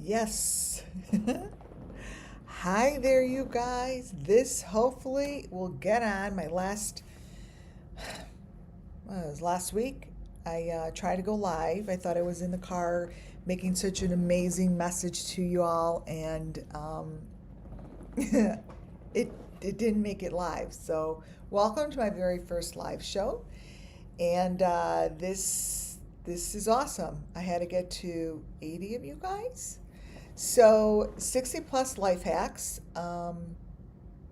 Yes. Hi there, you guys. This hopefully will get on my well, it was last week. I tried to go live. I thought I was in the car making such an amazing message to you all, and it, it didn't make it live. So, welcome to my very first live show. And this is awesome. I had to get to 80 of you guys. So, 60 plus life hacks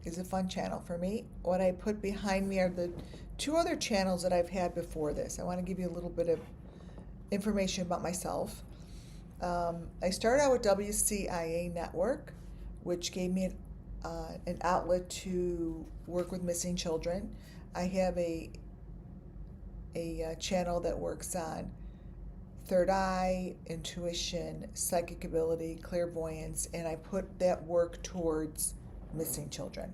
is a fun channel for me. What I put behind me are the two other channels that I've had before this. I want to give you a little bit of information about myself. I started out with WCIA Network, which gave me an outlet to work with missing children. I have a channel that works on third eye, intuition, psychic ability, clairvoyance, and I put that work towards missing children.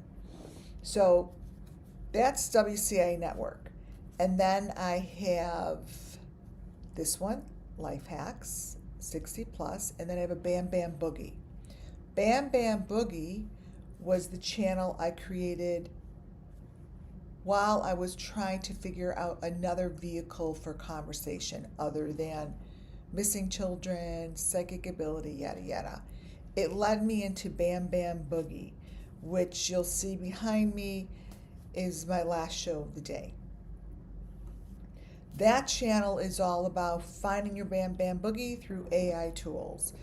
So that's WCA Network. And then I have this one, Life Hacks, 60 plus, and then I have a Bam Bam Boogie. Bam Bam Boogie was the channel I created while I was trying to figure out another vehicle for conversation other than missing children, psychic ability, yada yada. It led me into Bam Bam Boogie, which you'll see behind me is my last show of the day. That channel is all about finding your Bam Bam Boogie through AI tools.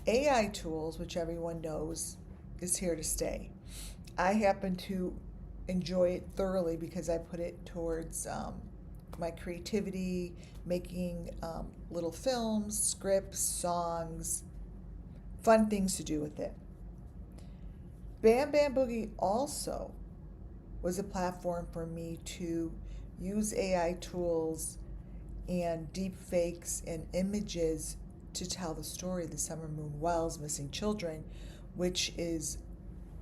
AI tools, which everyone knows, is here to stay. I happen to enjoy it thoroughly because I put it towards my creativity, making little films, scripts, songs, fun things to do with it. Bam Bam Boogie also was a platform for me to use AI tools and deep fakes and images to tell the story of the Summer Moon Wells missing children, which is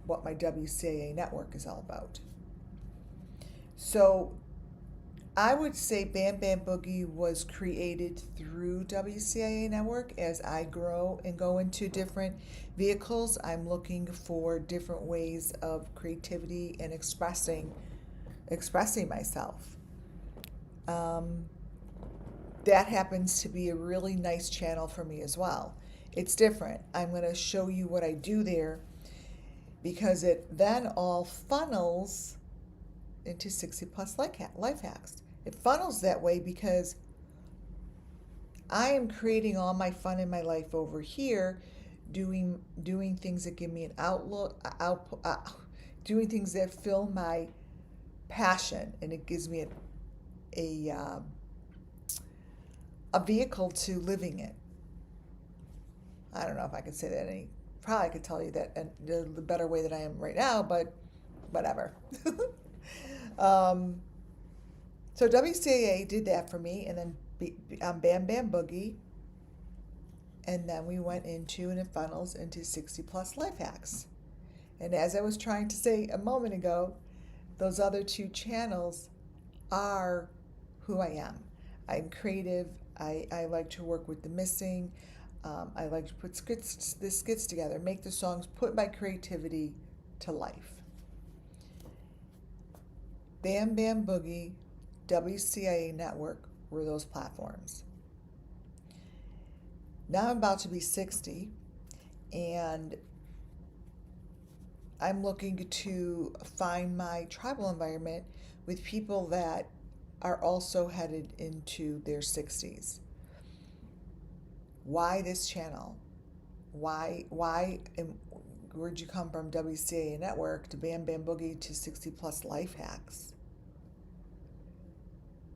what my WCAA network is all about. So I would say Bam Bam Boogie was created through WCIA Network. As I grow and go into different vehicles, I'm looking for different ways of creativity and expressing myself. That happens to be a really nice channel for me as well. It's different. I'm going to show you what I do there because it then all funnels into 60 plus life hacks. It funnels that way because I am creating all my fun in my life over here, doing things that give me an doing things that fill my passion, and it gives me a vehicle to living it. I don't know if I could say that any. Probably could tell you that the better way that I am right now, but whatever. So WCAA did that for me, and then Bam Bam Boogie, and then we went into, and it funnels into 60 plus life hacks. And as I was trying to say a moment ago, those other two channels are who I am. I'm creative. I like to work with the missing. I like to put the skits together, make the songs, put my creativity to life. Bam Bam Boogie, WCIA Network were those platforms. Now I'm about to be 60, and I'm looking to find my tribal environment with people that are also headed into their 60s. Why this channel? Where'd you come from, WCA Network to Bam Bam Boogie to 60 plus life hacks?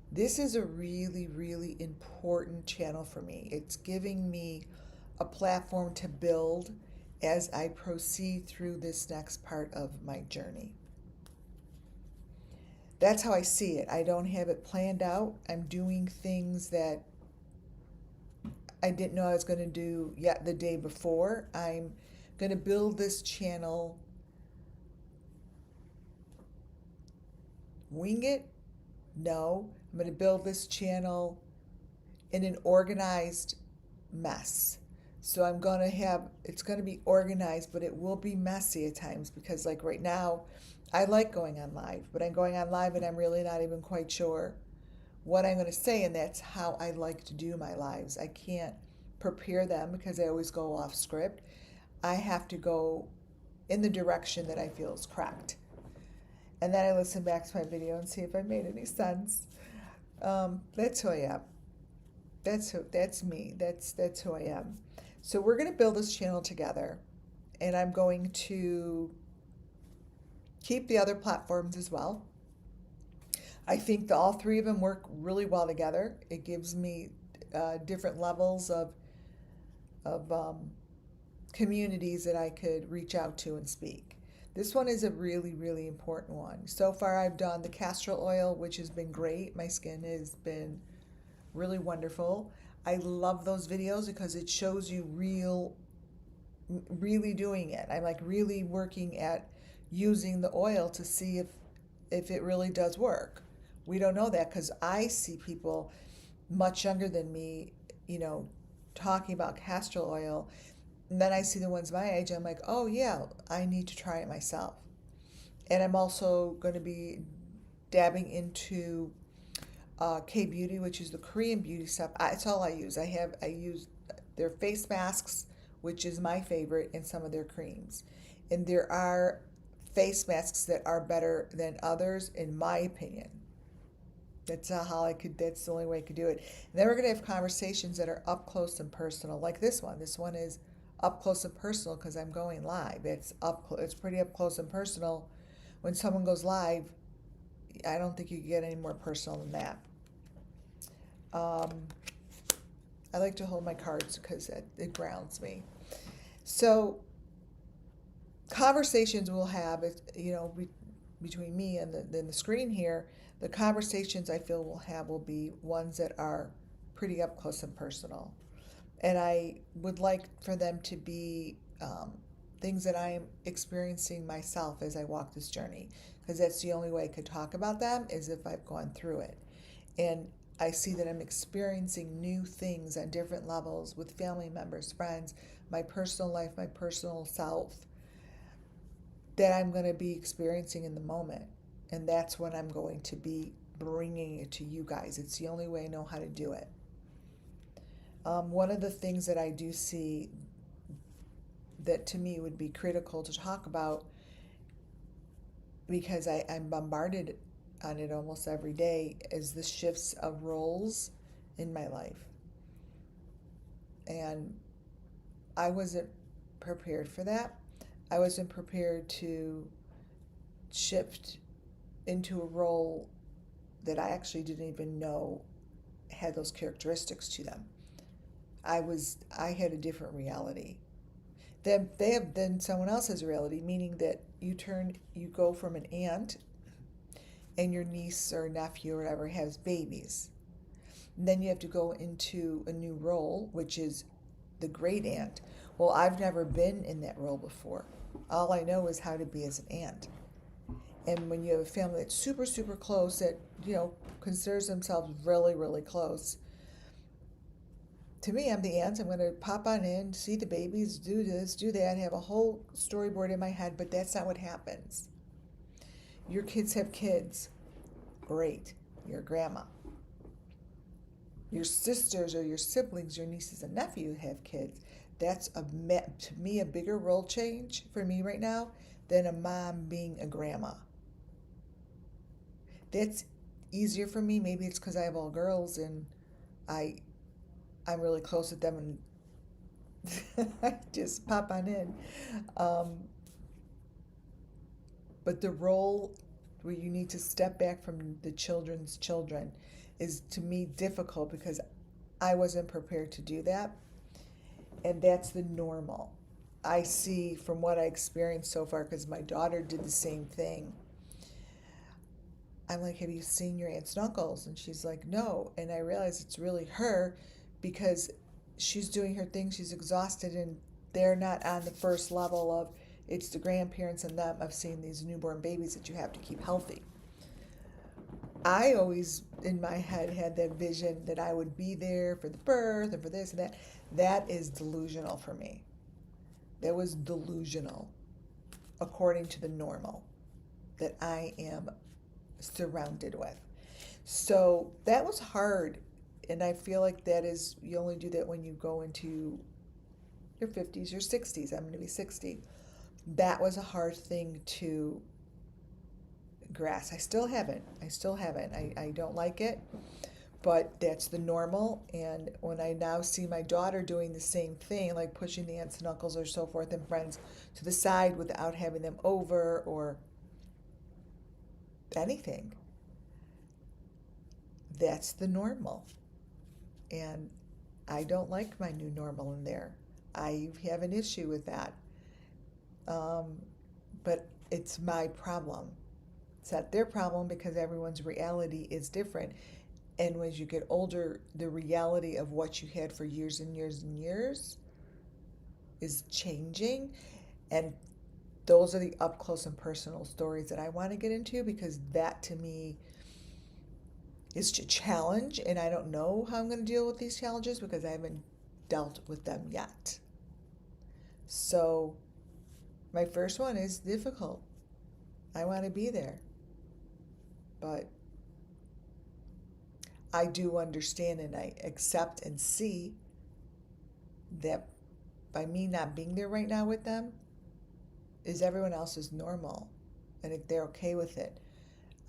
This is a really, really important channel for me. It's giving me a platform to build as I proceed through this next part of my journey. That's how I see it. I don't have it planned out. I'm doing things that I didn't know I was going to do yet the day before. I'm going to build this channel, wing it? No. I'm going to build this channel in an organized mess. So it's going to be organized, but it will be messy at times because, like right now, I like going on live, but I'm going on live and I'm really not even quite sure what I'm going to say, and that's how I like to do my lives. I can't prepare them because I always go off script. I have to go in the direction that I feel is correct. And then I listen back to my video and see if I made any sense. That's who I am. That's me. That's who I am. So we're going to build this channel together, and I'm going to keep the other platforms as well. I think that all three of them work really well together. It gives me different levels of communities that I could reach out to and speak. This one is a really, really important one. So far, I've done the castor oil, which has been great. My skin has been really wonderful. I love those videos because it shows you really doing it. I'm like really working at using the oil to see if it really does work. We don't know that because I see people much younger than me, you know, talking about castor oil. And then I see the ones my age, I'm like, oh yeah, I need to try it myself. And I'm also going to be dabbing into K-Beauty, which is the Korean beauty stuff. It's all I use. I use their face masks, which is my favorite, and some of their creams. And there are face masks that are better than others, in my opinion. That's that's the only way I could do it. And then we're going to have conversations that are up close and personal, like this one. This one is up close and personal because I'm going live. It's pretty up close and personal. When someone goes live, I don't think you can get any more personal than that. I like to hold my cards because it grounds me. So conversations we'll have, between me and the screen here, the conversations I feel we'll have will be ones that are pretty up close and personal. And I would like for them to be things that I am experiencing myself as I walk this journey, because that's the only way I could talk about them is if I've gone through it. And I see that I'm experiencing new things on different levels with family members, friends, my personal life, my personal self, that I'm going to be experiencing in the moment. And that's when I'm going to be bringing it to you guys. It's the only way I know how to do it. One of the things that I do see that to me would be critical to talk about, because I'm bombarded on it almost every day, is the shifts of roles in my life. And I wasn't prepared for that. I wasn't prepared to shift into a role that I actually didn't even know had those characteristics to them. I had a different reality. Then someone else has a reality, meaning that you go from an aunt and your niece or nephew or whatever has babies. And then you have to go into a new role, which is the great aunt. Well, I've never been in that role before. All I know is how to be as an aunt. And when you have a family that's super, super close, that, considers themselves really, really close, to me, I'm the aunt. I'm going to pop on in, see the babies, do this, do that, have a whole storyboard in my head, but that's not what happens. Your kids have kids. Great. You're a grandma. Your sisters or your siblings, your nieces and nephews have kids. That's, to me, a bigger role change for me right now than a mom being a grandma. That's easier for me. Maybe it's because I have all girls and I'm really close with them and I just pop on in. But the role where you need to step back from the children's children is, to me, difficult because I wasn't prepared to do that. And that's the normal. I see from what I experienced so far, because my daughter did the same thing. I'm like, have you seen your aunts and uncles? And she's like, no. And I realize it's really her, because she's doing her thing, she's exhausted, and they're not on the first level of, it's the grandparents and them of seeing these newborn babies that you have to keep healthy. I always, in my head, had that vision that I would be there for the birth and for this and that. That is delusional for me. That was delusional according to the normal that I am surrounded with. So that was hard. And I feel like that is, you only do that when you go into your 50s, your 60s. I'm going to be 60. That was a hard thing to grasp. I still haven't. I don't like it, but that's the normal. And when I now see my daughter doing the same thing, like pushing the aunts and uncles or so forth and friends to the side without having them over or anything, that's the normal. And I don't like my new normal in there. I have an issue with that. Um, but it's my problem. It's not their problem because everyone's reality is different. And as you get older, the reality of what you had for years and years and years is changing. And those are the up close and personal stories that I want to get into because that to me is a challenge. And I don't know how I'm going to deal with these challenges because I haven't dealt with them yet. So, my first one is difficult. I want to be there. But I do understand and I accept and see that by me not being there right now with them is everyone else's normal and if they're okay with it.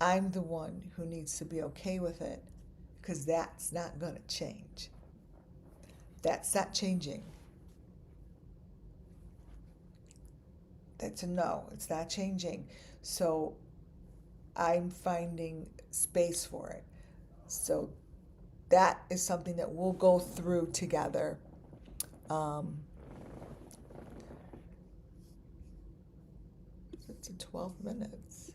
I'm the one who needs to be okay with it because that's not going to change. That's not changing. That's a no. It's not changing. So I'm finding space for it. So that is something that we'll go through together. Um, it's in 12 minutes.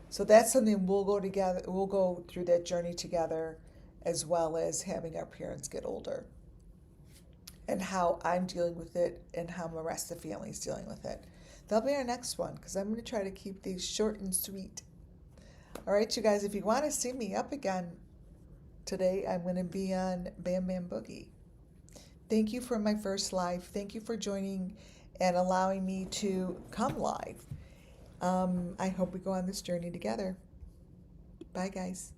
So that's something we'll go together. We'll go through that journey together, as well as having our parents get older, and how I'm dealing with it, and how the rest of the family is dealing with it. That'll be our next one because I'm going to try to keep these short and sweet. All right, you guys. If you want to see me up again today, I'm going to be on Bam Bam Boogie. Thank you for my first live. Thank you for joining and allowing me to come live. I hope we go on this journey together. Bye, guys.